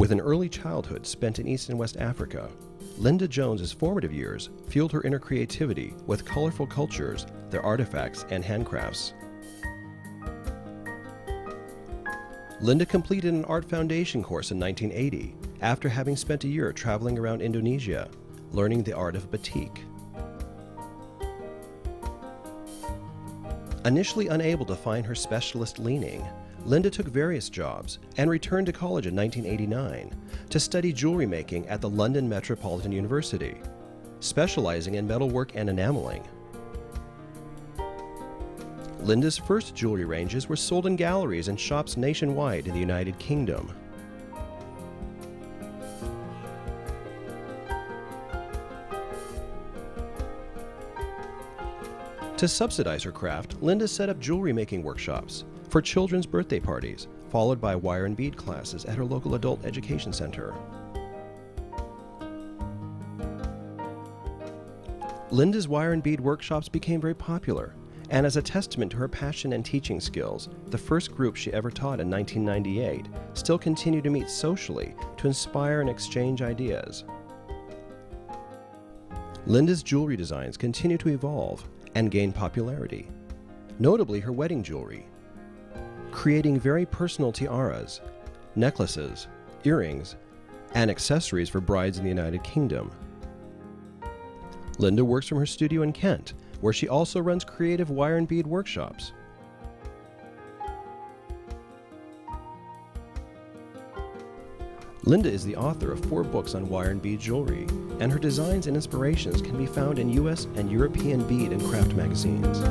With an early childhood spent in East and West Africa, Linda Jones's formative years fueled her inner creativity with colorful cultures, their artifacts, and handcrafts. Linda completed an art foundation course in 1980 after having spent a year traveling around Indonesia, learning the art of batik. Initially unable to find her specialist leaning, Linda took various jobs and returned to college in 1989 to study jewelry making at the London Metropolitan University, specializing in metalwork and enameling. Linda's first jewelry ranges were sold in galleries and shops nationwide in the United Kingdom. To subsidize her craft, Linda set up jewelry making workshops for children's birthday parties, followed by wire and bead classes at her local adult education center. Linda's wire and bead workshops became very popular, and as a testament to her passion and teaching skills, the first group she ever taught in 1998 still continue to meet socially to inspire and exchange ideas. Linda's jewelry designs continue to evolve and gain popularity, notably her wedding jewelry, creating very personal tiaras, necklaces, earrings, and accessories for brides in the United Kingdom. Linda works from her studio in Kent, where she also runs creative wire and bead workshops. Linda is the author of 4 books on wire and bead jewelry, and her designs and inspirations can be found in US and European bead and craft magazines.